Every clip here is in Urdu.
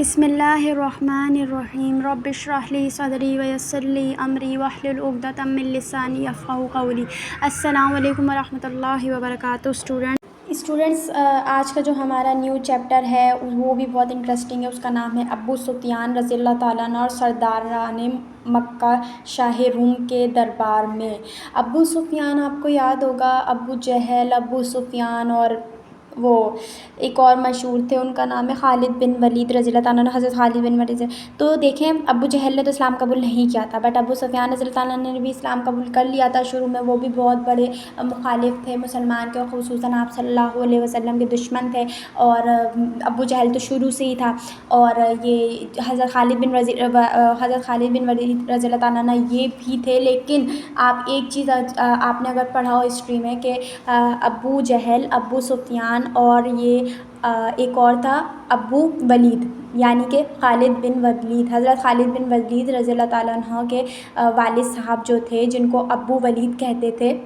بسم اللہ الرحمن الرحیم رب اشرح لی صدری ویسر لی امری واحلل عقدۃ من لسانی یفقہوا قولی۔ السلام علیکم ورحمۃ اللہ وبرکاتہ۔ اسٹوڈنٹس آج کا جو ہمارا نیو چیپٹر ہے وہ بھی بہت انٹرسٹنگ ہے۔ اس کا نام ہے ابو سفیان رضی اللہ تعالیٰ عنہ اور سرداران مکہ شاہ روم کے دربار میں۔ ابو سفیان آپ کو یاد ہوگا، ابو جہل، ابو سفیان، اور وہ ایک اور مشہور تھے، ان کا نام ہے خالد بن ولید رضی اللہ تعالیٰ عنہ، حضرت خالد بن ولید۔ تو دیکھیں ابو جہل نے تو اسلام قبول نہیں کیا تھا، بٹ ابو سفیان رضی اللہ تعالیٰ عنہ نے بھی اسلام قبول کر لیا تھا شروع میں۔ وہ بھی بہت بڑے مخالف تھے مسلمان کے، خصوصاً آپ صلی اللہ علیہ وسلم کے دشمن تھے، اور ابو جہل تو شروع سے ہی تھا۔ اور یہ حضرت خالد بن ولید رضی اللہ تعالیٰ عنہ یہ بھی تھے۔ لیکن آپ ایک چیز آپ نے اگر پڑھا ہو ہسٹری میں کہ ابو جہل، ابو سفیان اور یہ ایک اور تھا ابو ولید، یعنی کہ خالد بن ولید، حضرت خالد بن ولید رضی اللہ تعالیٰ عنہ کے والد صاحب جو تھے، جن کو ابو ولید کہتے تھے،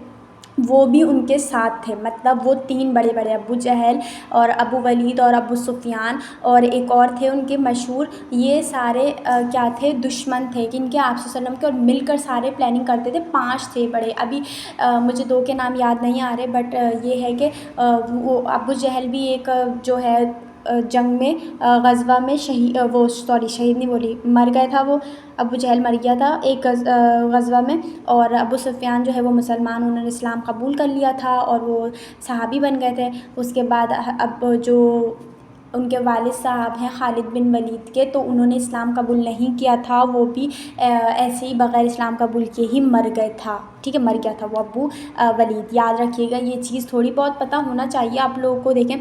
وہ بھی ان کے ساتھ تھے۔ مطلب وہ تین بڑے ابو جہل اور ابو ولید اور ابو سفیان اور ایک اور تھے ان کے مشہور، یہ سارے کیا تھے؟ دشمن تھے، کہ ان کے آپ صلی اللہ علیہ وسلم کے، اور مل کر سارے پلاننگ کرتے تھے۔ 5 تھے بڑے، ابھی مجھے 2 کے نام یاد نہیں آ رہے، بٹ یہ ہے کہ وہ ابو جہل بھی ایک جو ہے جنگ میں غزوہ میں شہید نہیں بولی، مر گیا تھا وہ، ابو جہل مر گیا تھا ایک غزوہ میں، اور ابو سفیان جو ہے وہ مسلمان، انہوں نے اسلام قبول کر لیا تھا اور وہ صحابی بن گئے تھے۔ اس کے بعد اب جو ان کے والد صاحب ہیں خالد بن ولید کے، تو انہوں نے اسلام قبول نہیں کیا تھا، وہ بھی ایسے ہی بغیر اسلام قبول کیے ہی مر گئے تھا، ٹھیک ہے، مر گیا تھا وہ ابو ولید۔ یاد رکھیے گا یہ چیز، تھوڑی بہت پتہ ہونا چاہیے آپ لوگوں کو۔ دیکھیں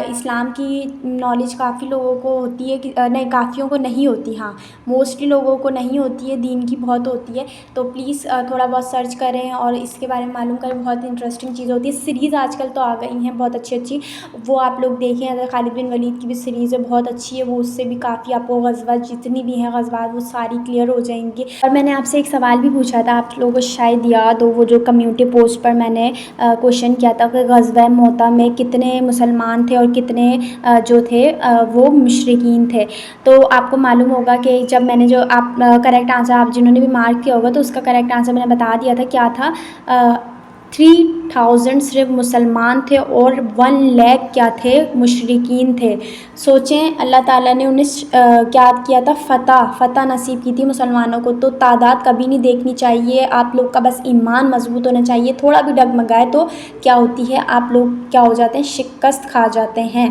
اسلام کی نالج کافی لوگوں کو ہوتی ہے، نہیں کافیوں کو نہیں ہوتی، ہاں موسٹلی لوگوں کو نہیں ہوتی ہے، دین کی بہت ہوتی ہے، تو پلیز تھوڑا بہت سرچ کریں اور اس کے بارے میں معلوم کریں، بہت انٹرسٹنگ چیز ہوتی ہے۔ سیریز آج کل تو آ گئی ہیں بہت اچھی، وہ آپ لوگ دیکھیں، اگر خالد بن ولید کی بھی سیریز ہے بہت اچھی ہے، وہ اس سے بھی کافی آپ کو غزوہ جتنی بھی ہیں غزوات وہ ساری کلیئر ہو جائیں گی۔ اور میں نے آپ سے ایک سوال بھی پوچھا تھا، آپ لوگوں کو شاید یاد ہو، وہ جو کمیونٹی پوسٹ پر میں نے کویشچن کیا تھا کہ غزوہ موتا میں کتنے مسلمان تھے اور کتنے جو تھے وہ مشرکین تھے۔ تو آپ کو معلوم ہوگا کہ جب میں نے جو آپ کریکٹ آنسر، آپ جنہوں نے بھی مارک کیا ہوگا تو اس کا کریکٹ آنسر میں نے بتا دیا تھا، کیا تھا؟ 3000 صرف مسلمان تھے اور 1 لاکھ کیا تھے؟ مشرکین تھے۔ سوچیں اللہ تعالیٰ نے انہیں کیا کیا تھا؟ فتح نصیب کی تھی مسلمانوں کو۔ تو تعداد کبھی نہیں دیکھنی چاہیے، آپ لوگ کا بس ایمان مضبوط ہونا چاہیے، تھوڑا بھی ڈگمگائے تو کیا ہوتی ہے؟ آپ لوگ کیا ہو جاتے ہیں؟ شکست کھا جاتے ہیں،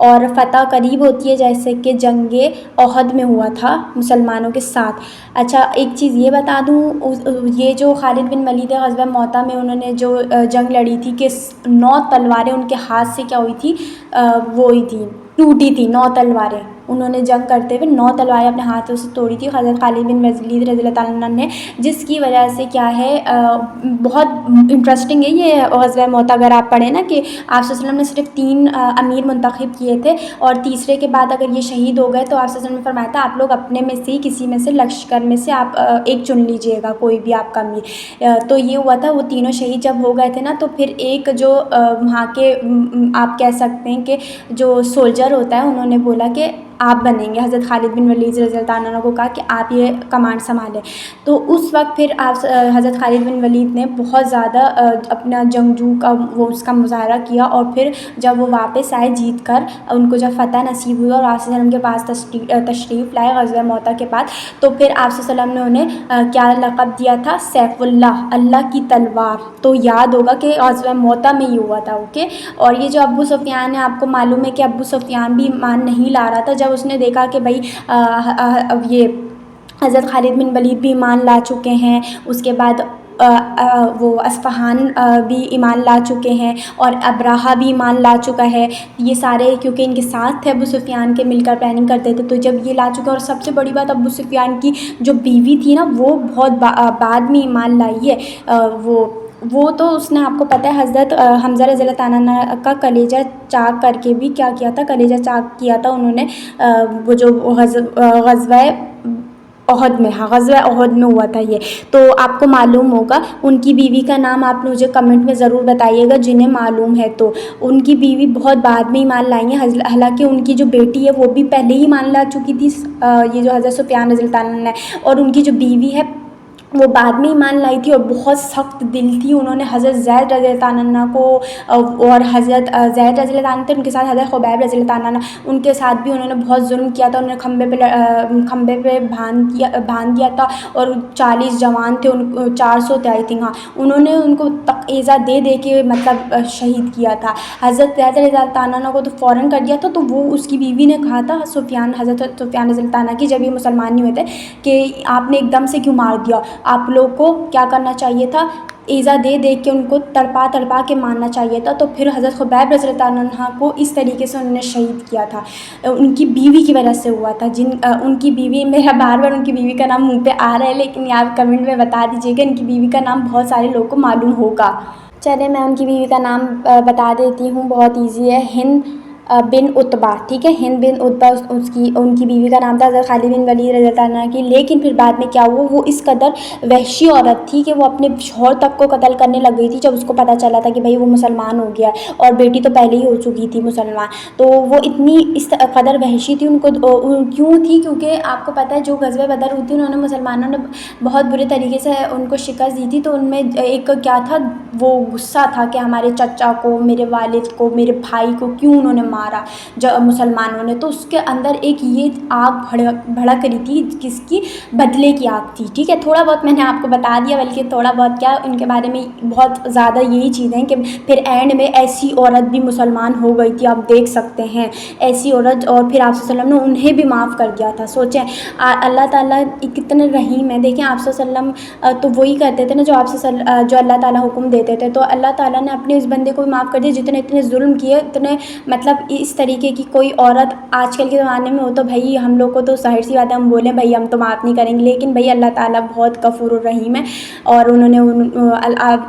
اور فتح قریب ہوتی ہے، جیسے کہ جنگ احد میں ہوا تھا مسلمانوں کے ساتھ۔ اچھا ایک چیز یہ بتا دوں، یہ جو خالد بن ولید غزوہ موتا میں انہوں نے جو جنگ لڑی تھی کہ 9 تلواریں ان کے ہاتھ سے کیا ہوئی تھی؟ وہ ہوئی تھی، ٹوٹی تھی 9 تلواریں، انہوں نے جنگ کرتے ہوئے 9 تلواریں اپنے ہاتھوں سے توڑی تھی حضرت خالد بن ولید رضی اللہ تعالیٰ عنہ نے، جس کی وجہ سے کیا ہے، بہت انٹرسٹنگ ہے یہ غزوہ موتا۔ اگر آپ پڑھیں نا کہ آپ صلی اللہ علیہ وسلم نے صرف 3 امیر منتخب کیے تھے، اور تیسرے کے بعد اگر یہ شہید ہو گئے تو آپ صلی اللہ علیہ وسلم نے فرمایا تھا آپ لوگ اپنے میں سے کسی میں سے لشکر میں سے آپ ایک چن لیجئے گا، کوئی بھی آپ کا امیر۔ تو یہ ہوا تھا، وہ تینوں شہید جب ہو گئے تھے نا، تو پھر ایک جو وہاں کے آپ کہہ سکتے ہیں کہ جو سولجر ہوتا ہے، انہوں نے بولا کہ آپ بنیں گے، حضرت خالد بن ولید رضی اللہ تعالیٰ عنہ کو کہا کہ آپ یہ کمانڈ سنبھالیں۔ تو اس وقت پھر آپ حضرت خالد بن ولید نے بہت زیادہ اپنا جنگجو کا وہ اس کا مظاہرہ کیا، اور پھر جب وہ واپس آئے جیت کر، ان کو جب فتح نصیب ہوئی اور آپ صلی اللہ علیہ وسلم کے پاس تشریف لائے غزوہ موتا کے بعد، تو پھر آپ صلی اللہ علیہ وسلم نے انہیں کیا لقب دیا تھا؟ سیف اللہ، اللہ کی تلوار۔ تو یاد ہوگا کہ غزوہ موتا میں یہ ہوا تھا، اوکے۔ اور یہ جو ابو سفیان ہے، آپ کو معلوم ہے کہ ابو سفیان بھی ایمان نہیں لا رہا تھا، جب اس نے دیکھا کہ بھائی یہ حضرت خالد بن ولید بھی ایمان لا چکے ہیں، اس کے بعد وہ اصفہان بھی ایمان لا چکے ہیں، اور ابراہہ بھی ایمان لا چکا ہے، یہ سارے کیونکہ ان کے ساتھ تھے ابو سفیان کے، مل کر پلاننگ کرتے تھے، تو جب یہ لا چکے، اور سب سے بڑی بات ابو سفیان کی جو بیوی تھی نا، وہ بہت بعد میں ایمان لائی ہے، وہ تو اس نے آپ کو پتہ ہے حضرت حمزہ رضی اللہ تعالیٰ عنہ کا کلیجہ چاک کر کے بھی کیا کیا تھا؟ کلیجہ چاک کیا تھا انہوں نے، وہ جو غزوہ احد میں، ہاں غزوہ احد میں ہوا تھا یہ، تو آپ کو معلوم ہوگا۔ ان کی بیوی کا نام آپ مجھے کمنٹ میں ضرور بتائیے گا جنہیں معلوم ہے۔ تو ان کی بیوی بہت بعد میں ایمان لائی ہیں، حالانکہ ان کی جو بیٹی ہے وہ بھی پہلے ہی ایمان لا چکی تھی، یہ جو حضرت سفیان رضی اللہ تعالیٰ عنہ ہے، اور ان کی جو بیوی ہے وہ بعد میں ایمان لائی تھی اور بہت سخت دل تھی۔ انہوں نے حضرت زید رضی اللہ عنہ کو اور حضرت زید رضی اللہ عنہ تھے، ان کے ساتھ حضرت خبیب رضی اللہ عنہ، ان کے ساتھ بھی انہوں نے بہت ظلم کیا تھا۔ انہوں نے کھمبے پہ باندھ دیا تھا، اور 40 جوان تھے، 400 تھے آئی تھنک، ہاں، انہوں نے ان کو ایذا دے کے مطلب شہید کیا تھا۔ حضرت زید رضی اللہ عنہ کو تو فوراً کر دیا تھا، تو وہ اس کی بیوی نے کہا تھا حضرت سفیان رضی اللہ عنہ کی، جب یہ مسلمان نہیں ہوئے تھے، کہ آپ نے ایک دم سے کیوں مار دیا، آپ لوگ کو کیا کرنا چاہیے تھا، ایذا دے کے ان کو تڑپا کے مارنا چاہیے تھا۔ تو پھر حضرت خبیب رضی اللہ عنہ کو اس طریقے سے انہوں نے شہید کیا تھا، ان کی بیوی کی وجہ سے ہوا تھا۔ ان کی بیوی، میرا بار بار ان کی بیوی کا نام منہ پہ آ رہا ہے، لیکن آپ کمنٹ میں بتا دیجیے گا، ان کی بیوی کا نام بہت سارے لوگوں کو معلوم ہوگا۔ چلے میں ان کی بیوی کا نام بتا دیتی ہوں، بہت ایزی ہے، ہند بن عتبہ، ٹھیک ہے، ہند بن عتبہ ان کی بیوی کا نام تھا، حضرت خالد بن ولید رضی اللہ عنہ کی۔ لیکن پھر بعد میں کیا ہوا، وہ اس قدر وحشی عورت تھی کہ وہ اپنے شوہر تک کو قتل کرنے لگ گئی تھی، جب اس کو پتہ چلا تھا کہ بھائی وہ مسلمان ہو گیا، اور بیٹی تو پہلے ہی ہو چکی تھی مسلمان۔ تو وہ اتنی اس قدر وحشی تھی، ان کو کیوں تھی، کیونکہ آپ کو پتہ ہے جو غزوہ بدر ہوئی تھی، انہوں نے مسلمانوں نے بہت برے طریقے سے ان کو شکست دی تھی، تو ان میں ایک کیا تھا، وہ غصہ تھا کہ ہمارے چچا کو، میرے والد کو، میرے بھائی کو کیوں انہوں نے مارا مسلمانوں نے۔ تو اس کے اندر ایک یہ آگ بھڑک رہی تھی، کس کی، بدلے کی آگ تھی، ٹھیک ہے۔ تھوڑا بہت میں نے آپ کو بتا دیا، بلکہ تھوڑا بہت کیا، ان کے بارے میں بہت زیادہ یہی چیزیں ہیں کہ پھر اینڈ میں ایسی عورت بھی مسلمان ہو گئی تھی، آپ دیکھ سکتے ہیں ایسی عورت، اور پھر آپ صلی اللہ علیہ وسلم نے انہیں بھی معاف کر دیا تھا۔ سوچیں اللہ تعالیٰ کتنے رحیم ہے، دیکھیں آپ صلی اللہ علیہ وسلم تو وہی کرتے تھے نا جو اللہ تعالیٰ حکم دیتے تھے، تو اللہ تعالیٰ نے اپنے اس بندے کو بھی معاف کر دیا، اتنے ظلم کیے، اتنے مطلب اس طریقے کی کوئی عورت آج کل کے زمانے میں ہو تو بھائی ہم لوگ کو تو ظاہر سی بات ہے، ہم بولیں بھائی ہم تو معاف نہیں کریں گے، لیکن بھائی اللہ تعالیٰ بہت غفور الرحیم ہے، اور انہوں نے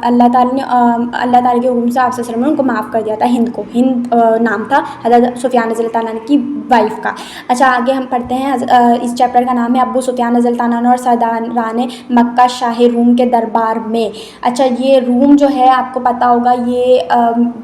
اللہ تعالیٰ کے حکم سے آپ صلی اللہ علیہ وسلم نے ان کو معاف کر دیا تھا، ہند نام تھا حضرت سفیان رضی اللہ عنہ کی وائف کا۔ اچھا آگے ہم پڑھتے ہیں، اس چیپٹر کا نام ہے ابو سفیان رضی اللہ عنہ اور سرداران مکہ شاہ روم کے دربار میں۔ اچھا یہ روم جو ہے آپ کو پتہ ہوگا، یہ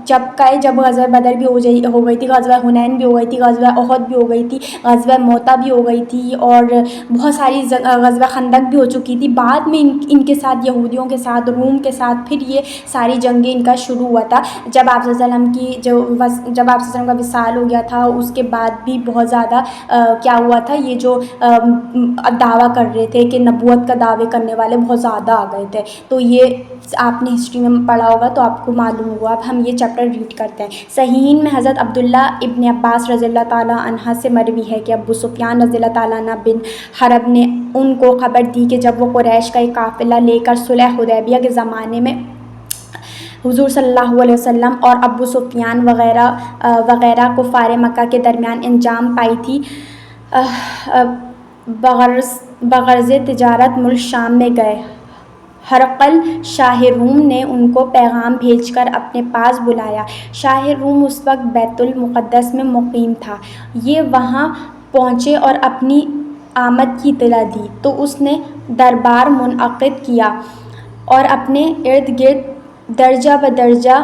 جب غزوہ بدر بھی ہو گئی تھی، غزوہ حنین بھی ہو گئی تھی، غزوہ احد بھی ہو گئی تھی، غزوہ موتا بھی ہو گئی تھی، اور بہت ساری غزوہ خندق بھی ہو چکی تھی۔ بعد میں ان کے ساتھ، یہودیوں کے ساتھ، روم کے ساتھ پھر یہ ساری جنگیں ان کا شروع ہوا تھا، جب آپ صلی اللہ علیہ وسلم کی جب آپ صلی اللہ علیہ وسلم کا وصال ہو گیا تھا، اس کے بعد بھی بہت زیادہ کیا ہوا تھا، یہ جو دعویٰ کر رہے تھے کہ نبوت کا دعوے کرنے والے بہت زیادہ آ گئے تھے، تو یہ آپ نے ہسٹری میں پڑھا ہوگا تو آپ کو معلوم ہوا۔ اب ہم یہ چیپٹر ریڈ کرتے ہیں۔ صحیحین میں حضرت عبداللہ ابن عباس رضی اللہ تعالیٰ عنہ سے مروی ہے کہ ابو سفیان رضی اللہ تعالیٰ عنہ بن حرب نے ان کو خبر دی کہ جب وہ قریش کا ایک قافلہ لے کر صلح حدیبیہ کے زمانے میں حضور صلی اللہ علیہ وسلم اور ابو سفیان وغیرہ کفار مکہ کے درمیان انجام پائی تھی، بغرض تجارت ملک شام میں گئے۔ ہرقل شاہ روم نے ان کو پیغام بھیج کر اپنے پاس بلایا۔ شاہ روم اس وقت بیت المقدس میں مقیم تھا۔ یہ وہاں پہنچے اور اپنی آمد کی اطلاع دی تو اس نے دربار منعقد کیا اور اپنے ارد گرد درجہ بدرجہ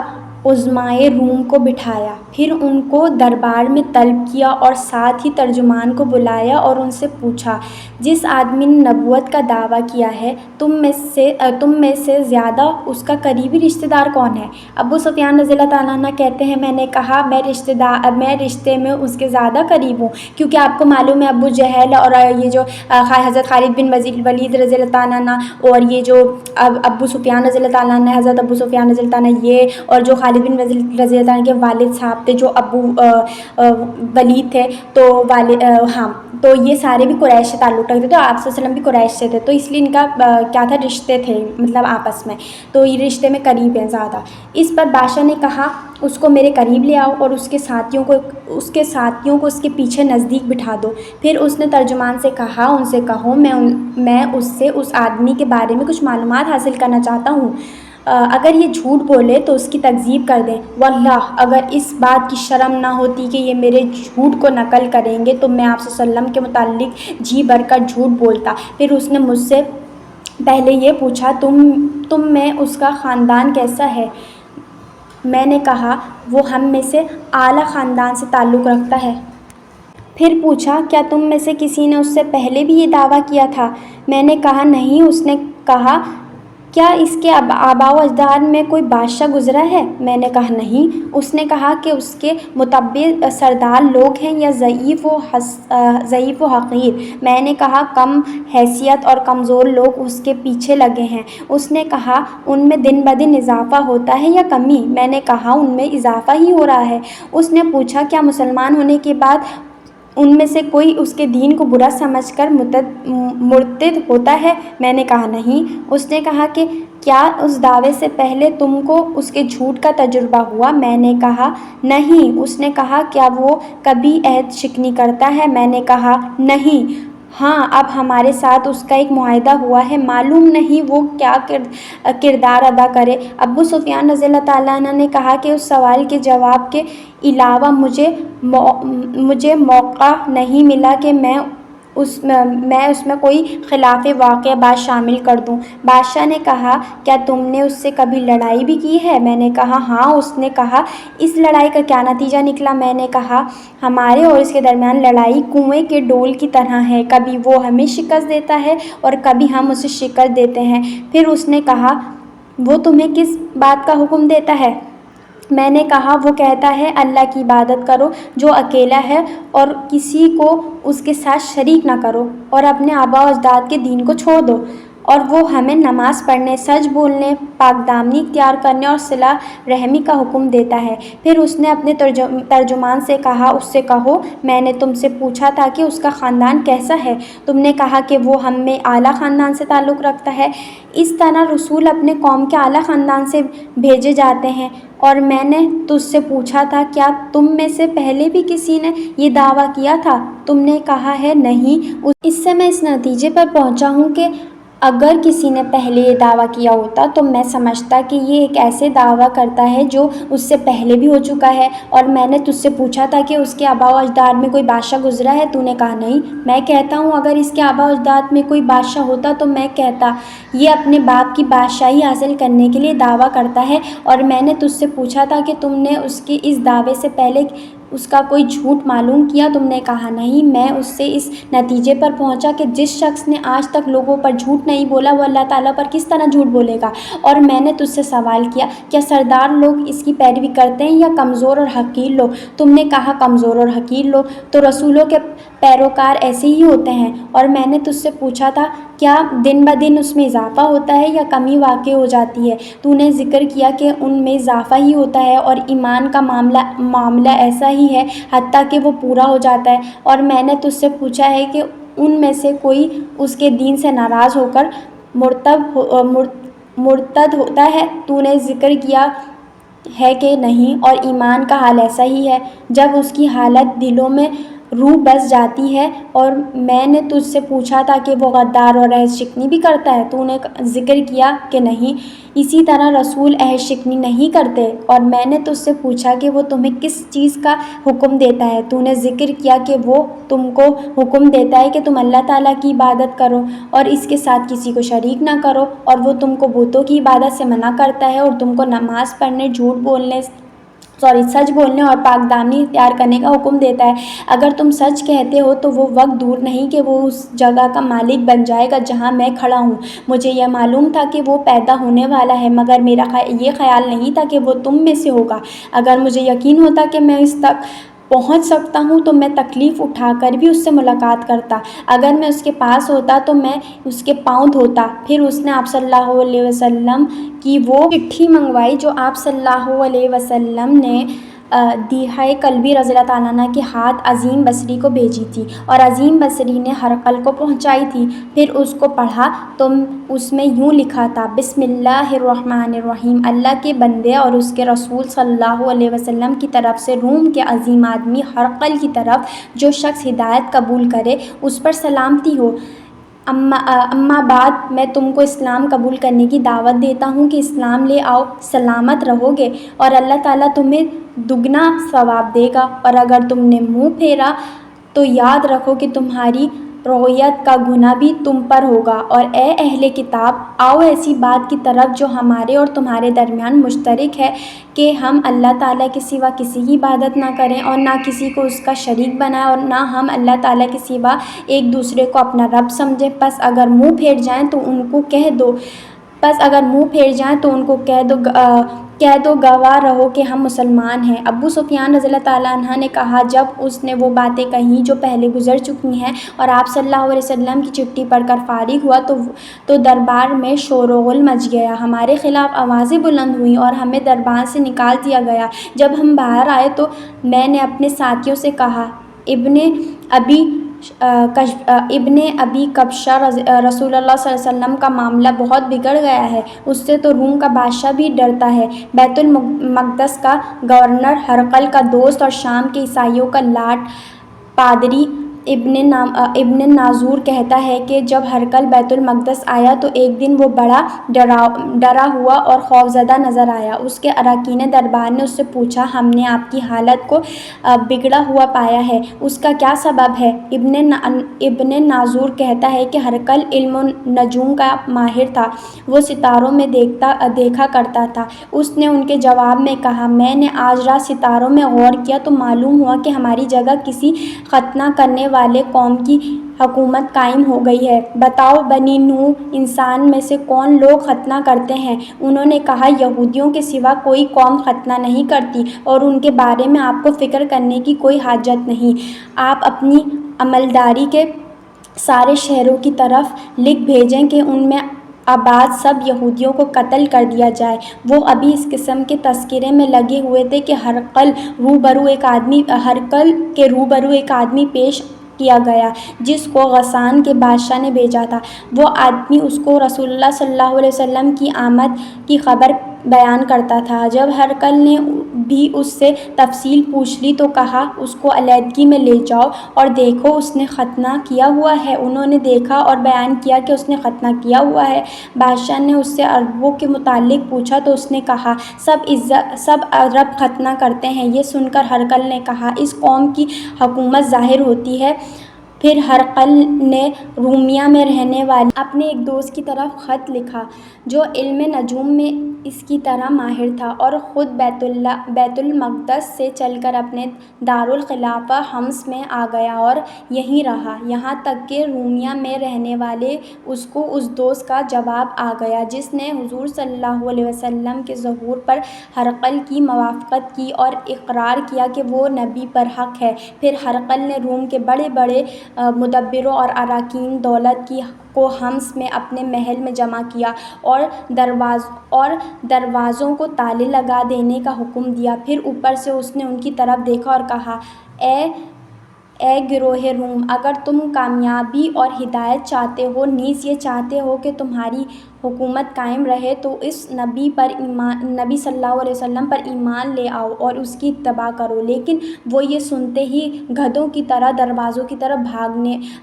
عظمائے روم کو بٹھایا، پھر ان کو دربار میں طلب کیا اور ساتھ ہی ترجمان کو بلایا اور ان سے پوچھا، جس آدمی نے نبوت کا دعویٰ کیا ہے تم میں سے زیادہ اس کا قریبی رشتہ دار کون ہے؟ ابو سفیان رضی اللہ تعالیٰ عنہ کہتے ہیں میں نے کہا میں رشتے میں اس کے زیادہ قریب ہوں، کیونکہ آپ کو معلوم ہے ابو جہل اور یہ جو حضرت خالد بن ولید رضی اللہ تعالیٰ عنہ اور یہ جو ابو سفیان رضی اللہ تعالیٰ عنہ، حضرت ابو سفیان رضی اللہ عنہ یہ اور جو خالد بن رضی اللہ عنہ کے والد صاحب تھے جو ابو ولید تھے، تو یہ سارے بھی قریش سے تعلق رکھتے تھے، تو آپ صلی اللہ علیہ وسلم بھی قریش سے تھے، تو اس لیے ان کا کیا تھا، رشتے تھے مطلب آپس میں، تو یہ رشتے میں قریب ہیں زیادہ۔ اس پر بادشاہ نے کہا اس کو میرے قریب لے آؤ اور اس کے ساتھیوں کو اس کے پیچھے نزدیک بٹھا دو۔ پھر اس نے ترجمان سے کہا ان سے کہو میں اس سے اس آدمی کے بارے میں کچھ معلومات حاصل کرنا چاہتا ہوں۔ اگر یہ جھوٹ بولے تو اس کی تکذیب کر دیں۔ واللہ اگر اس بات کی شرم نہ ہوتی کہ یہ میرے جھوٹ کو نقل کریں گے تو میں آپ صلی اللہ علیہ وسلم کے متعلق جی بھر کر جھوٹ بولتا۔ پھر اس نے مجھ سے پہلے یہ پوچھا تم میں اس کا خاندان کیسا ہے؟ میں نے کہا وہ ہم میں سے اعلیٰ خاندان سے تعلق رکھتا ہے۔ پھر پوچھا کیا تم میں سے کسی نے اس سے پہلے بھی یہ دعویٰ کیا تھا؟ میں نے کہا نہیں۔ اس نے کہا کیا اس کے آباء و اجداد میں کوئی بادشاہ گزرا ہے؟ میں نے کہا نہیں۔ اس نے کہا کہ اس کے متبع سردار لوگ ہیں یا ضعیف و حقیر؟ میں نے کہا کم حیثیت اور کمزور لوگ اس کے پیچھے لگے ہیں۔ اس نے کہا ان میں دن بدن اضافہ ہوتا ہے یا کمی؟ میں نے کہا ان میں اضافہ ہی ہو رہا ہے۔ اس نے پوچھا کیا مسلمان ہونے کے بعد ان میں سے کوئی اس کے دین کو برا سمجھ کر مرتد ہوتا ہے؟ میں نے کہا نہیں۔ اس نے کہا کہ کیا اس دعوے سے پہلے تم کو اس کے جھوٹ کا تجربہ ہوا؟ میں نے کہا نہیں۔ اس نے کہا کیا وہ کبھی عہد شکنی کرتا ہے؟ میں نے کہا نہیں۔ ہاں اب ہمارے ساتھ اس کا ایک معاہدہ ہوا ہے، معلوم نہیں وہ کیا کردار ادا کرے۔ ابو سفیان رضی اللہ تعالیٰ عنہ نے کہا کہ اس سوال کے جواب کے علاوہ مجھے موقع نہیں ملا کہ میں اس میں کوئی خلاف واقعہ بات شامل کر دوں۔ بادشاہ نے کہا کیا تم نے اس سے کبھی لڑائی بھی کی ہے؟ میں نے کہا ہاں۔ اس نے کہا اس لڑائی کا کیا نتیجہ نکلا؟ میں نے کہا ہمارے اور اس کے درمیان لڑائی کنویں کے ڈول کی طرح ہے، کبھی وہ ہمیں شکست دیتا ہے اور کبھی ہم اسے شکست دیتے ہیں۔ پھر اس نے کہا وہ تمہیں کس بات کا حکم دیتا ہے؟ میں نے کہا وہ کہتا ہے اللہ کی عبادت کرو جو اکیلا ہے اور کسی کو اس کے ساتھ شریک نہ کرو، اور اپنے آباء و اجداد کے دین کو چھوڑ دو، اور وہ ہمیں نماز پڑھنے، سچ بولنے، پاک دامنی اختیار کرنے اور صلہ رحمی کا حکم دیتا ہے۔ پھر اس نے اپنے ترجمان سے کہا اس سے کہو میں نے تم سے پوچھا تھا کہ اس کا خاندان کیسا ہے، تم نے کہا کہ وہ ہم میں اعلیٰ خاندان سے تعلق رکھتا ہے۔ اس طرح رسول اپنے قوم کے اعلیٰ خاندان سے بھیجے جاتے ہیں، اور میں نے تجھ سے پوچھا تھا کیا تم میں سے پہلے بھی کسی نے یہ دعویٰ کیا تھا؟ تم نے کہا ہے نہیں۔ اس سے میں اس نتیجے پر پہنچا ہوں کہ اگر کسی نے پہلے یہ دعویٰ کیا ہوتا تو میں سمجھتا کہ یہ ایک ایسے دعویٰ کرتا ہے جو اس سے پہلے بھی ہو چکا ہے۔ اور میں نے تجھ سے پوچھا تھا کہ اس کے آباء و اجداد میں کوئی بادشاہ گزرا ہے؟ تو نے کہا نہیں۔ میں کہتا ہوں اگر اس کے آباء و اجداد میں کوئی بادشاہ ہوتا تو میں کہتا یہ اپنے باپ کی بادشاہی حاصل کرنے کے لیے دعویٰ کرتا ہے۔ اور میں نے تجھ سے پوچھا تھا کہ تم نے اس کے اس دعوے سے پہلے اس کا کوئی جھوٹ معلوم کیا؟ تم نے کہا نہیں۔ میں اس سے اس نتیجے پر پہنچا کہ جس شخص نے آج تک لوگوں پر جھوٹ نہیں بولا وہ اللہ تعالیٰ پر کس طرح جھوٹ بولے گا۔ اور میں نے تجھ سے سوال کیا کیا سردار لوگ اس کی پیروی کرتے ہیں یا کمزور اور حقیر لوگ؟ تم نے کہا کمزور اور حقیر لوگ۔ تو رسولوں کے پیروکار ایسے ہی ہوتے ہیں۔ اور میں نے تجھ سے پوچھا تھا کیا دن بدن اس میں اضافہ ہوتا ہے یا کمی واقع ہو جاتی ہے؟ تو نے ذکر کیا کہ ان میں اضافہ ہی ہوتا ہے اور ایمان کا معاملہ ایسا ہی ہے حتیٰ کہ وہ پورا ہو جاتا ہے۔ اور میں نے تجھ سے پوچھا ہے کہ ان میں سے کوئی اس کے دین سے ناراض ہو کر مرتد ہوتا ہے؟ تو نے ذکر کیا ہے کہ نہیں، اور ایمان کا حال ایسا ہی ہے جب اس کی حالت دلوں میں روح بس جاتی ہے۔ اور میں نے تجھ سے پوچھا تھا کہ وہ غدار اور عہد شکنی بھی کرتا ہے؟ تو نے ذکر کیا کہ نہیں۔ اسی طرح رسول عہد شکنی نہیں کرتے۔ اور میں نے تجھ سے پوچھا کہ وہ تمہیں کس چیز کا حکم دیتا ہے؟ تو نے ذکر کیا کہ وہ تم کو حکم دیتا ہے کہ تم اللہ تعالیٰ کی عبادت کرو اور اس کے ساتھ کسی کو شریک نہ کرو، اور وہ تم کو بتوں کی عبادت سے منع کرتا ہے اور تم کو نماز پڑھنے، سچ بولنے اور پاک دامنی اختیار کرنے کا حکم دیتا ہے۔ اگر تم سچ کہتے ہو تو وہ وقت دور نہیں کہ وہ اس جگہ کا مالک بن جائے گا جہاں میں کھڑا ہوں۔ مجھے یہ معلوم تھا کہ وہ پیدا ہونے والا ہے، مگر میرا یہ خیال نہیں تھا کہ وہ تم میں سے ہوگا۔ اگر مجھے یقین ہوتا کہ میں اس تک پہنچ سکتا ہوں تو میں تکلیف اٹھا کر بھی اس سے ملاقات کرتا۔ اگر میں اس کے پاس ہوتا تو میں اس کے پاؤں دھوتا۔ پھر اس نے آپ صلی اللہ علیہ وسلم کی وہ چٹھی منگوائی جو آپ صلی اللہ علیہ وسلم نے دیہہ کلبی رضی اللہ تعالیٰ عنہ کے ہاتھ عظیم بصری کو بھیجی تھی، اور عظیم بصری نے ہرقل کو پہنچائی تھی۔ پھر اس کو پڑھا تو اس میں یوں لکھا تھا بسم اللہ الرحمن الرحیم، اللہ کے بندے اور اس کے رسول صلی اللہ علیہ وسلم کی طرف سے روم کے عظیم آدمی ہرقل کی طرف جو شخص ہدایت قبول کرے اس پر سلامتی ہو۔ اما بعد میں تم کو اسلام قبول کرنے کی دعوت دیتا ہوں کہ اسلام لے آؤ، سلامت رہو گے اور اللہ تعالیٰ تمہیں دگنا ثواب دے گا، اور اگر تم نے منہ پھیرا تو یاد رکھو کہ تمہاری رویت کا گناہ بھی تم پر ہوگا۔ اور اے اہل کتاب، آؤ ایسی بات کی طرف جو ہمارے اور تمہارے درمیان مشترک ہے کہ ہم اللہ تعالیٰ کے سوا کسی کی عبادت نہ کریں اور نہ کسی کو اس کا شریک بنائیں، اور نہ ہم اللہ تعالیٰ کے سوا ایک دوسرے کو اپنا رب سمجھیں۔ پس اگر منہ پھیر جائیں تو ان کو کہہ دو گواہ رہو کہ ہم مسلمان ہیں۔ ابو سفیان رضی اللہ تعالیٰ عنہ نے کہا، جب اس نے وہ باتیں کہیں جو پہلے گزر چکی ہیں اور آپ صلی اللہ علیہ وسلم کی چٹھی پڑھ کر فارغ ہوا تو دربار میں شور و غل مچ گیا، ہمارے خلاف آوازیں بلند ہوئیں اور ہمیں دربار سے نکال دیا گیا۔ جب ہم باہر آئے تو میں نے اپنے ساتھیوں سے کہا، ابن ابی کبشہ رسول اللہ صلی اللہ علیہ وسلم کا معاملہ بہت بگڑ گیا ہے، اس سے تو روم کا بادشاہ بھی ڈرتا ہے۔ بیت المقدس کا گورنر ہرقل کا دوست اور شام کے عیسائیوں کا لاٹ پادری ابن ناظور کہتا ہے کہ جب ہرقل بیت المقدس آیا تو ایک دن وہ بڑا ڈرا ہوا اور خوفزدہ نظر آیا۔ اس کے اراکین دربار نے اس سے پوچھا، ہم نے آپ کی حالت کو بگڑا ہوا پایا ہے، اس کا کیا سبب ہے؟ ابن ناظور کہتا ہے کہ ہرقل علم نجوم کا ماہر تھا، وہ ستاروں میں دیکھا کرتا تھا۔ اس نے ان کے جواب میں کہا، میں نے آج رات ستاروں میں غور کیا تو معلوم ہوا کہ ہماری جگہ کسی ختنہ کرنے والے قوم کی حکومت قائم ہو گئی ہے۔ بتاؤ بنی نوح انسان میں سے کون لوگ ختنہ کرتے ہیں؟ انہوں نے کہا، یہودیوں کے سوا کوئی قوم ختنہ نہیں کرتی اور ان کے بارے میں آپ کو فکر کرنے کی کوئی حاجت نہیں۔ آپ اپنی عملداری کے سارے شہروں کی طرف لکھ بھیجیں کہ ان میں آباد سب یہودیوں کو قتل کر دیا جائے۔ وہ ابھی اس قسم کے تذکرے میں لگے ہوئے تھے کہ ہرقل کے روبرو ایک آدمی پیش کیا گیا جس کو غسان کے بادشاہ نے بھیجا تھا۔ وہ آدمی اس کو رسول اللہ صلی اللہ علیہ وسلم کی آمد کی خبر بیان کرتا تھا۔ جب ہرقل نے بھی اس سے تفصیل پوچھ لی تو کہا، اس کو علیحدگی میں لے جاؤ اور دیکھو اس نے ختنہ کیا ہوا ہے۔ انہوں نے دیکھا اور بیان کیا کہ اس نے ختنہ کیا ہوا ہے۔ بادشاہ نے اس سے عربوں کے متعلق پوچھا تو اس نے کہا، سب عرب ختنہ کرتے ہیں۔ یہ سن کر ہرقل نے کہا، اس قوم کی حکومت ظاہر ہوتی ہے۔ پھر ہرقل نے رومیہ میں رہنے والے اپنے ایک دوست کی طرف خط لکھا جو علم نجوم میں اس کی طرح ماہر تھا، اور خود بیت المقدس سے چل کر اپنے دارالخلافہ حمص میں آ گیا اور یہیں رہا، یہاں تک کہ رومیہ میں رہنے والے اس کو اس دوست کا جواب آ گیا جس نے حضور صلی اللہ علیہ وسلم کے ظہور پر ہرقل کی موافقت کی اور اقرار کیا کہ وہ نبی پر حق ہے۔ پھر ہرقل نے روم کے بڑے بڑے مدبروں اور اراکین دولت کو حمص میں اپنے محل میں جمع کیا اور دروازوں کو تالے لگا دینے کا حکم دیا۔ پھر اوپر سے اس نے ان کی طرف دیکھا اور کہا، اے گروہ روم، اگر تم کامیابی اور ہدایت چاہتے ہو، نیز یہ چاہتے ہو کہ تمہاری حکومت قائم رہے، تو اس نبی صلی اللہ علیہ وسلم پر ایمان لے آؤ اور اس کی اتباع کرو۔ لیکن وہ یہ سنتے ہی گدھوں کی طرح دروازوں کی طرف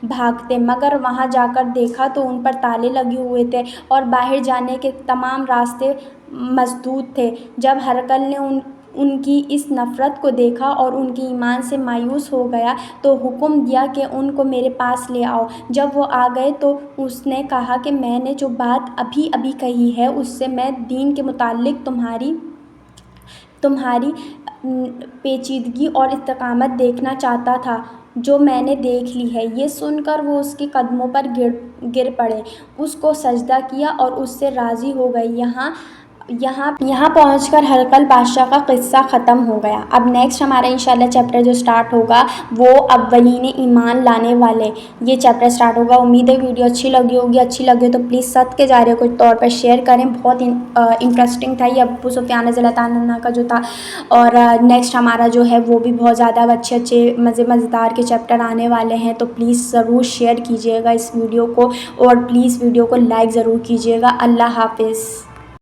بھاگتے، مگر وہاں جا کر دیکھا تو ان پر تالے لگے ہوئے تھے اور باہر جانے کے تمام راستے مسدود تھے۔ جب ہرقل نے ان کی اس نفرت کو دیکھا اور ان کے ایمان سے مایوس ہو گیا تو حکم دیا کہ ان کو میرے پاس لے آؤ۔ جب وہ آ گئے تو اس نے کہا کہ میں نے جو بات ابھی کہی ہے اس سے میں دین کے متعلق تمہاری پیچیدگی اور استقامت دیکھنا چاہتا تھا جو میں نے دیکھ لی ہے۔ یہ سن کر وہ اس کے قدموں پر گر پڑے، اس کو سجدہ کیا اور اس سے راضی ہو گئے۔ یہاں پہنچ کر ہرقل بادشاہ کا قصہ ختم ہو گیا۔ اب نیکسٹ ہمارا انشاءاللہ چیپٹر جو سٹارٹ ہوگا وہ اولین ایمان لانے والے، یہ چیپٹر سٹارٹ ہوگا۔ امید ہے ویڈیو اچھی لگی ہوگی، اچھی لگے تو پلیز صدقے جاریہ کے طور پر شیئر کریں۔ بہت انٹرسٹنگ تھا یہ ابو سفیان رضی اللہ تعالیٰ عنہ کا جو تھا، اور نیکسٹ ہمارا جو ہے وہ بھی بہت زیادہ اچھے مزیدار کے چیپٹر آنے والے ہیں، تو پلیز ضرور شیئر کیجیے گا اس ویڈیو کو، اور پلیز ویڈیو کو لائک ضرور کیجیے گا۔ اللہ حافظ۔